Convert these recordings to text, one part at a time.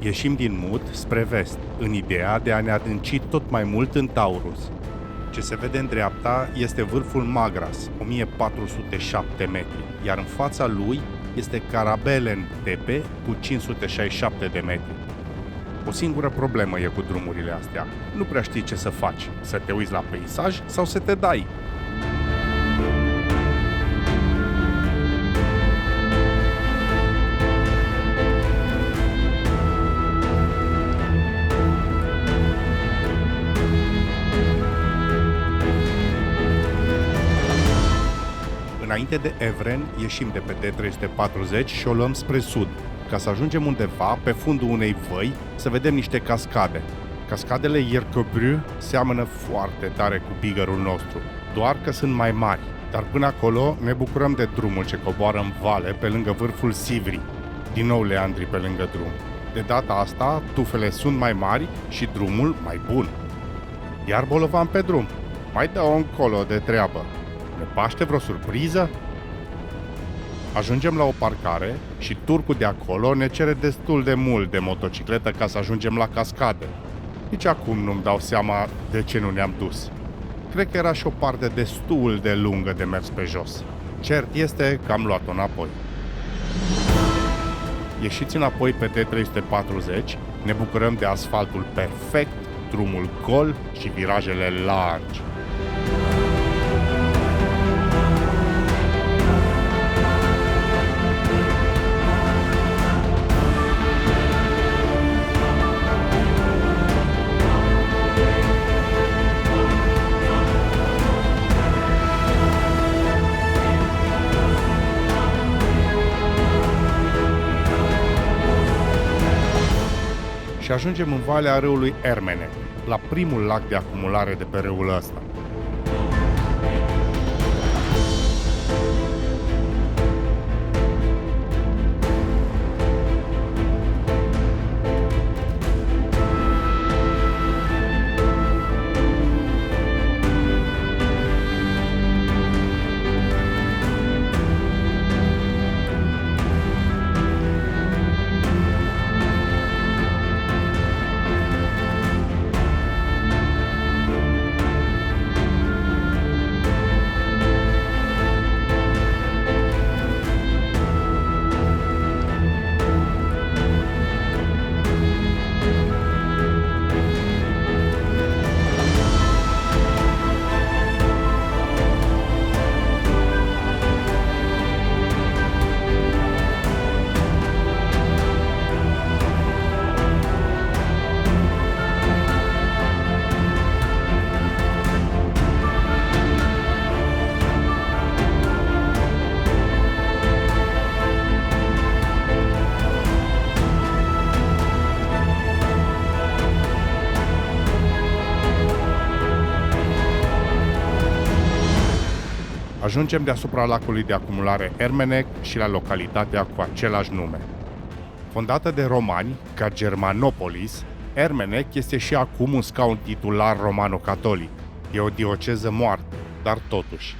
Ieșim din Mut spre vest, în ideea de a ne adânci tot mai mult în Taurus. Ce se vede în dreapta este vârful Magras, 1407 metri, iar în fața lui este Carabelen Tepe cu 567 de metri. O singură problemă e cu drumurile astea. Nu prea știi ce să faci, să te uiți la peisaj sau să te dai. Înainte de Evren, ieșim de pe D340 și o luăm spre sud, ca să ajungem undeva pe fundul unei văi să vedem niște cascade. Cascadele Iercobru seamănă foarte tare cu Bigărul nostru, doar că sunt mai mari. Dar până acolo ne bucurăm de drumul ce coboară în vale pe lângă vârful Sivri. Din nou leandri pe lângă drum. De data asta, tufele sunt mai mari și drumul mai bun. Iar bolovan pe drum. Mai dă-o încolo de treabă. Ne paște vreo surpriză? Ajungem la o parcare și turcul de acolo ne cere destul de mult de motocicletă ca să ajungem la cascade. Nici acum nu-mi dau seama de ce nu ne-am dus. Cred că era și o parte destul de lungă de mers pe jos. Cert este că am luat-o înapoi. Ieșiți înapoi pe T340, ne bucurăm de asfaltul perfect, drumul gol și virajele largi. Și ajungem în valea râului Ermene, la primul lac de acumulare de pe râul ăsta. Ajungem deasupra lacului de acumulare Ermenec și la localitatea cu același nume. Fondată de romani, ca Germanopolis, Ermenec este și acum un scaun titular romano-catolic. E o dioceză moartă, dar totuși.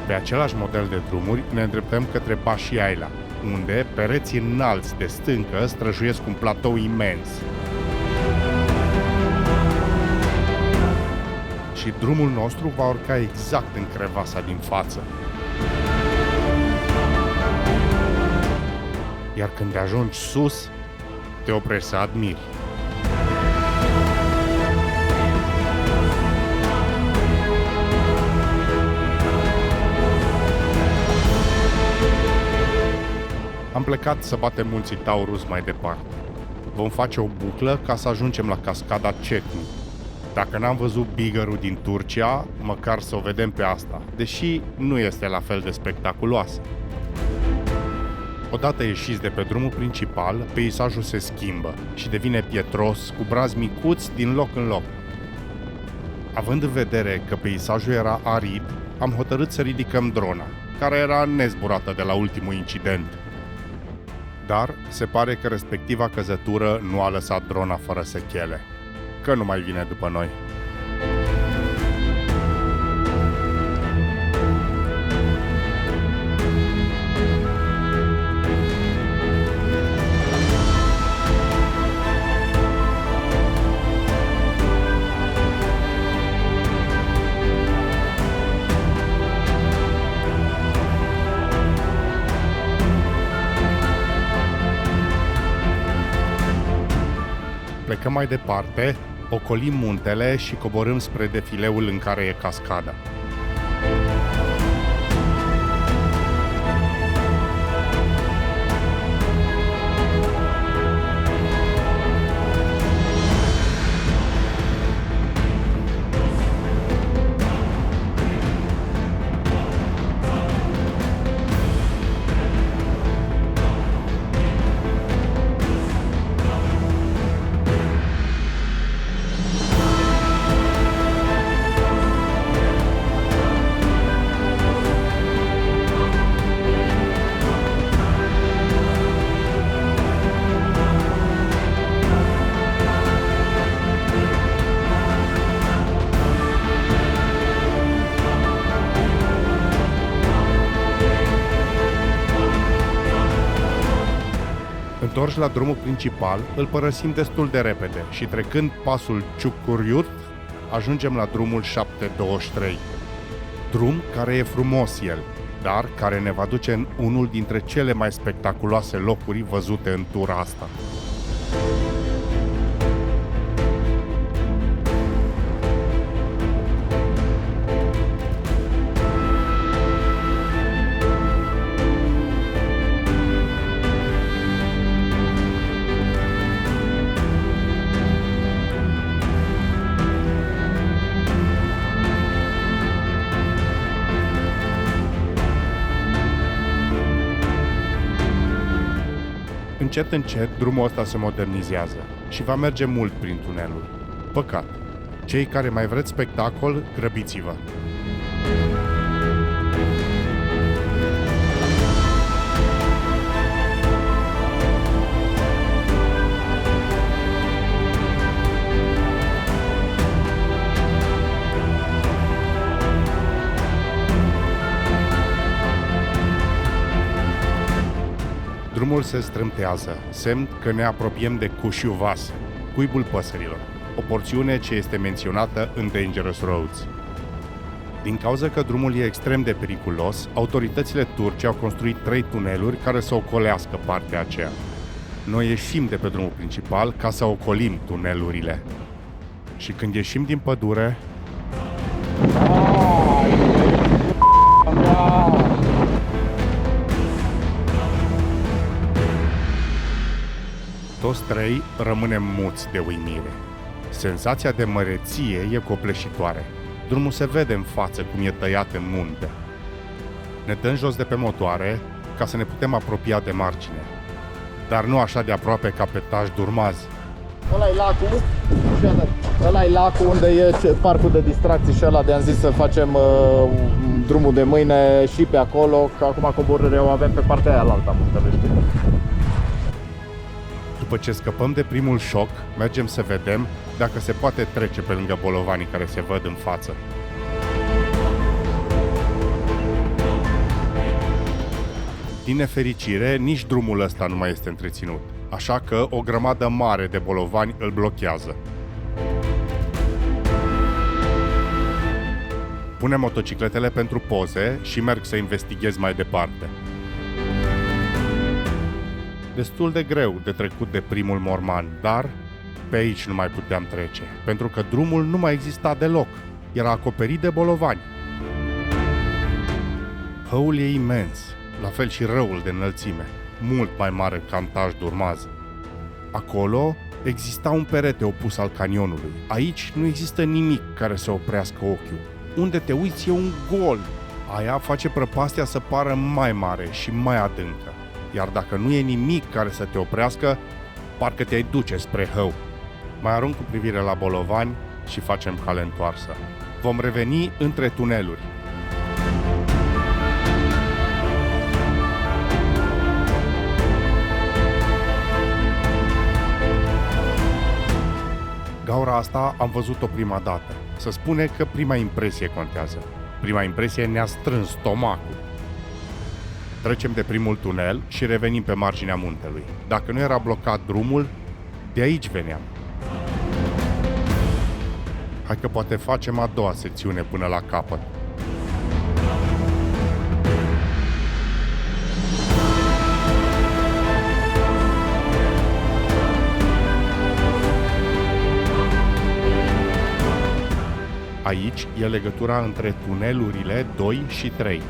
Pe același model de drumuri ne îndreptăm către Bașiaila, unde pereții înalți de stâncă străjuiesc un platou imens. Și drumul nostru va urca exact în crevasa din față. Iar când ajungi sus, te oprești să admiri. Am plecat să batem munții Taurus mai departe. Vom face o buclă ca să ajungem la cascada Cetni. Dacă n-am văzut Bigărul din Turcia, măcar să o vedem pe asta, deși nu este la fel de spectaculoasă. Odată ieșiți de pe drumul principal, peisajul se schimbă și devine pietros, cu brazi micuți din loc în loc. Având în vedere că peisajul era arid, am hotărât să ridicăm drona, care era nezburată de la ultimul incident. Dar se pare că respectiva căzătură nu a lăsat drona fără sechele, că nu mai vine după noi. Plecăm mai departe, ocolim muntele și coborâm spre defileul în care e cascada. Întorși la drumul principal, îl părăsim destul de repede și trecând pasul Ciucuriut, ajungem la drumul 723. Drum care e frumos el, dar care ne va duce în unul dintre cele mai spectaculoase locuri văzute în tura asta. Încet, încet, drumul ăsta se modernizează și va merge mult prin tuneluri. Păcat. Cei care mai vreți spectacol, grăbiți-vă! Drumul se strâmtează, semn că ne apropiem de Cușiu Vas, cuibul păsărilor, o porțiune ce este menționată în Dangerous Roads. Din cauza că drumul e extrem de periculos, autoritățile turce au construit 3 tuneluri care să ocolească partea aceea. Noi ieșim de pe drumul principal ca să ocolim tunelurile. Și când ieșim din pădure... Toți 3 rămânem muți de uimire. Senzația de măreție e copleșitoare. Drumul se vede în față cum e tăiat în munte. Ne dăm jos de pe motoare ca să ne putem apropia de margine. Dar nu așa de aproape ca pe Taj Durmaz. Ăla e lacul, ăla e lacul unde e parcul de distracții și ăla de-am zis să facem drumul de mâine și pe acolo, că acum coborârea o avem pe partea aia alta a muntelui. După ce scăpăm de primul șoc, mergem să vedem dacă se poate trece pe lângă bolovanii care se văd în față. Din nefericire, nici drumul ăsta nu mai este întreținut, așa că o grămadă mare de bolovani îl blochează. Punem motocicletele pentru poze și merg să investighez mai departe. Destul de greu de trecut de primul morman, dar pe aici nu mai puteam trece, pentru că drumul nu mai exista deloc. Era acoperit de bolovani. Hăul e imens, la fel și râul de înălțime, mult mai mare ca în Taj Durmaz. Acolo exista un perete opus al canionului. Aici nu există nimic care să oprească ochiul. Unde te uiți e un gol. Aia face prăpastia să pară mai mare și mai adâncă. Iar dacă nu e nimic care să te oprească, parcă te-ai duce spre hău. Mai arunc cu privire la bolovani și facem cale întoarsă. Vom reveni între tuneluri. Gaura asta am văzut-o prima dată. Se spune că prima impresie contează. Prima impresie ne-a strâns stomacul. Trecem de primul tunel și revenim pe marginea muntelui. Dacă nu era blocat drumul, de aici veneam. Hai că poate facem a doua secțiune până la capăt. Aici e legătura între tunelurile 2 și 3.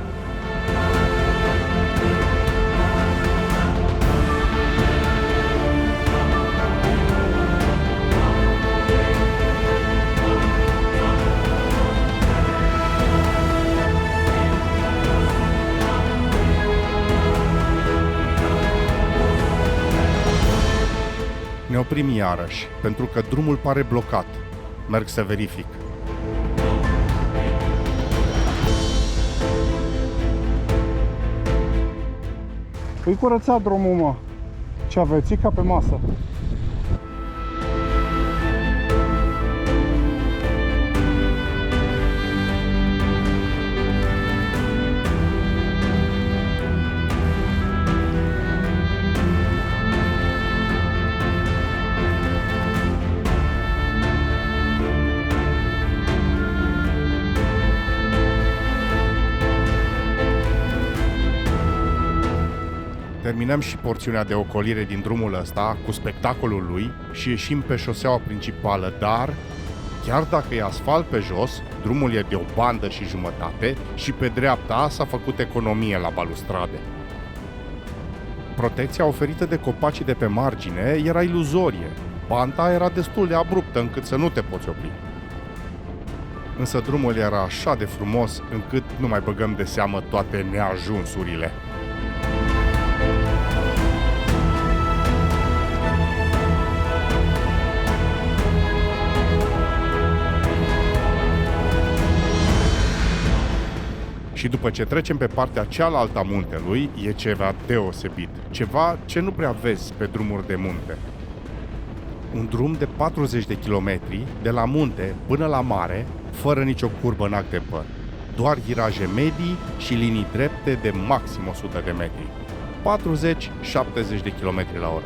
Ne oprim iarăși, pentru că drumul pare blocat. Merg să verific. Îi curățat drumul, mă. Ce aveți? E ca pe masă. Terminăm și porțiunea de ocolire din drumul ăsta cu spectacolul lui și ieșim pe șoseaua principală, dar chiar dacă e asfalt pe jos, drumul e de o bandă și jumătate și pe dreapta s-a făcut economie la balustrade. Protecția oferită de copacii de pe margine era iluzorie. Banda era destul de abruptă încât să nu te poți opri. Însă drumul era așa de frumos încât nu mai băgăm de seamă toate neajunsurile. Și după ce trecem pe partea cealaltă a muntelui, e ceva deosebit, ceva ce nu prea vezi pe drumuri de munte. Un drum de 40 de kilometri, de la munte până la mare, fără nicio curbă în act de păr. Doar viraje medii și linii drepte de maxim 100 de metri. 40-70 de kilometri la oră.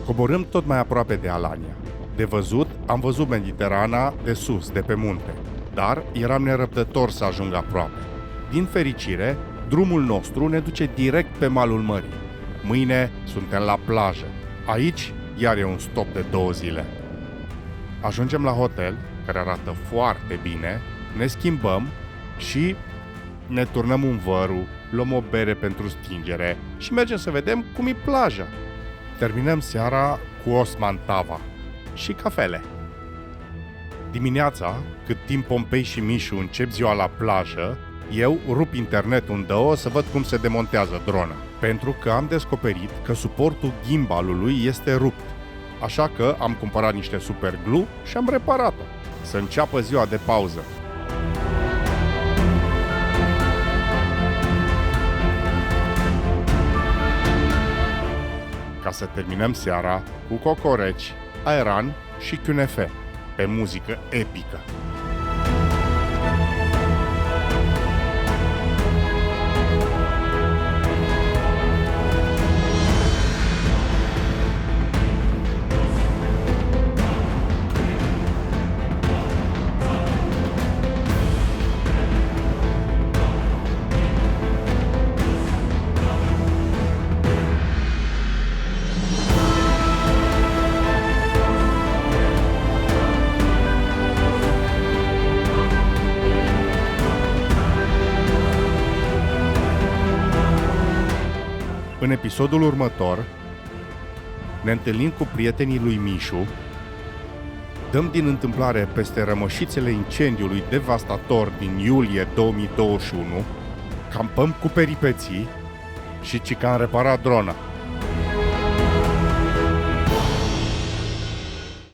Coborâm tot mai aproape de Alania. De văzut, am văzut Mediterana de sus, de pe munte, dar eram nerăbdător să ajung aproape. Din fericire, drumul nostru ne duce direct pe malul mării. Mâine suntem la plajă. Aici iar e un stop de 2 zile. Ajungem la hotel, care arată foarte bine, ne schimbăm și ne turnăm un văru, luăm o bere pentru stingere și mergem să vedem cum e plaja. Terminăm seara cu Osman Tava și cafele. Dimineața, cât timp Pompei și Mișu încep ziua la plajă, eu rup internetul în două să văd cum se demontează drona, pentru că am descoperit că suportul gimbalului este rupt. Așa că am cumpărat niște super glue și am reparat-o. Să înceapă ziua de pauză. Ca să terminăm seara cu cocoreci, aeran și cunefe, pe muzică epică. În episodul următor ne întâlnim cu prietenii lui Mișu, dăm din întâmplare peste rămășițele incendiului devastator din iulie 2021, campăm cu peripeții și ci că am reparat drona.